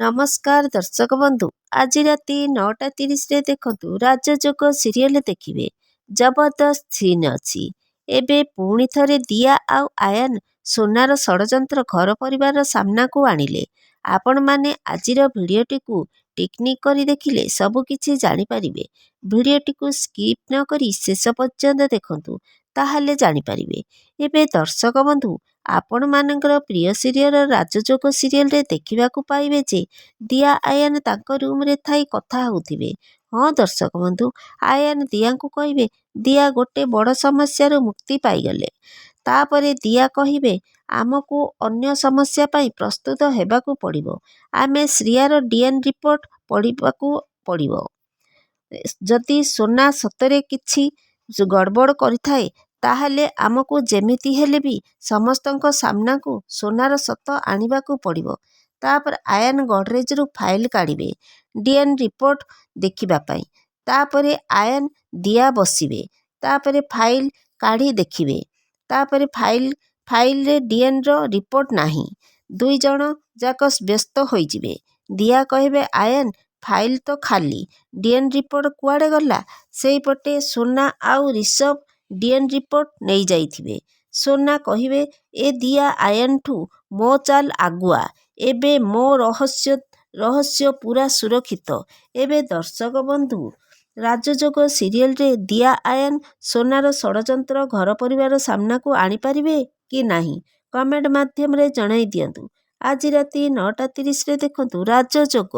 ନମସ୍କାର ଦର୍ଶକ ବନ୍ଧୁ, ଆଜି ରାତି 9:30ରେ ଦେଖନ୍ତୁ ରାଜଯୋଗ ସିରିଏଲ ଦେଖିବେ। ଜବରଦସ୍ତ ସିନ୍ ଅଛି। ଏବେ ପୁଣି ଥରେ ଦିଆ ଆଉ ଆୟାନ ସୋନାର ଷଡ଼ଯନ୍ତ୍ର ଘର ପରିବାର ସାମ୍ନାକୁ ଆଣିଲେ। ଆପଣମାନେ ଆଜିର ଭିଡ଼ିଓଟିକୁ ଟିକ୍ନିକ୍ କରି ଦେଖିଲେ ସବୁକିଛି ଜାଣିପାରିବେ। ଭିଡ଼ିଓଟିକୁ ସ୍କିପ୍ ନ କରି ଶେଷ ପର୍ଯ୍ୟନ୍ତ ଦେଖନ୍ତୁ, ତାହେଲେ ଜାଣିପାରିବେ। ଏବେ ଦର୍ଶକ ବନ୍ଧୁ, ଆପଣମାନଙ୍କର ପ୍ରିୟ ସିରିଏଲ ରାଜଯୋଗ ସିରିଏଲରେ ଦେଖିବାକୁ ପାଇବେ ଯେ ଦିଆ ଆୟାନ ତାଙ୍କ ରୁମ୍ରେ ଥାଇ କଥା ହେଉଥିବେ। ହଁ ଦର୍ଶକ ବନ୍ଧୁ, ଆୟାନ ଦିଆଙ୍କୁ କହିବେ ଦିଆ ଗୋଟେ ବଡ଼ ସମସ୍ୟାରୁ ମୁକ୍ତି ପାଇଗଲେ। ତାପରେ ଦିଆ କହିବେ ଆମକୁ ଅନ୍ୟ ସମସ୍ୟା ପାଇଁ ପ୍ରସ୍ତୁତ ହେବାକୁ ପଡ଼ିବ। ଆମେ ଶ୍ରିୟାର DNA ରିପୋର୍ଟ ପଢ଼ିବାକୁ ପଡ଼ିବ। ଯଦି ସୋନା ସତରେ କିଛି ଗଡ଼ବଡ଼ କରିଥାଏ, ତାହେଲେ ଆମକୁ ଯେମିତି ହେଲେ ବି ସମସ୍ତଙ୍କ ସାମ୍ନାକୁ ସୋନାର ସତ ଆଣିବାକୁ ପଡ଼ିବ। ତାପରେ ଆୟାନ ଗଡରେଜରୁ ଫାଇଲ କାଢ଼ିବେ DNA ରିପୋର୍ଟ ଦେଖିବା ପାଇଁ। ତାପରେ ଆୟାନ ଦିଆ ବସିବେ। ତାପରେ ଫାଇଲ କାଢ଼ି ଦେଖିବେ। ତାପରେ ଫାଇଲରେ DNAର ରିପୋର୍ଟ ନାହିଁ। ଦୁଇ ଜଣ ଯାକ ବ୍ୟସ୍ତ ହୋଇଯିବେ। ଦିଆ କହିବେ ଆୟାନ ଫାଇଲ ତ ଖାଲି, DNA ରିପୋର୍ଟ କୁଆଡ଼େ ଗଲା? ସେଇପଟେ ସୋନା ଆଉ ରିଷଭ DNA ରିପୋର୍ଟ ନେଇଯାଇଥିବେ। ସୋନା କହିବେ ଏ ଦିଆ ଆୟାନଠୁ ମୋ ଚାଲ ଆଗୁଆ। ଏବେ ମୋ ରହସ୍ୟ ପୂରା ସୁରକ୍ଷିତ। ଏବେ ଦର୍ଶକ ବନ୍ଧୁ, ରାଜଯୋଗ ସିରିଏଲରେ ଦିଆ ଆୟାନ ସୋନାର ଷଡ଼ଯନ୍ତ୍ର ଘର ପରିବାର ସାମ୍ନାକୁ ଆଣିପାରିବେ କି ନାହିଁ କମେଣ୍ଟ ମାଧ୍ୟମରେ ଜଣାଇ ଦିଅନ୍ତୁ। ଆଜି ରାତି 9:30ରେ ଦେଖନ୍ତୁ ରାଜଯୋଗ।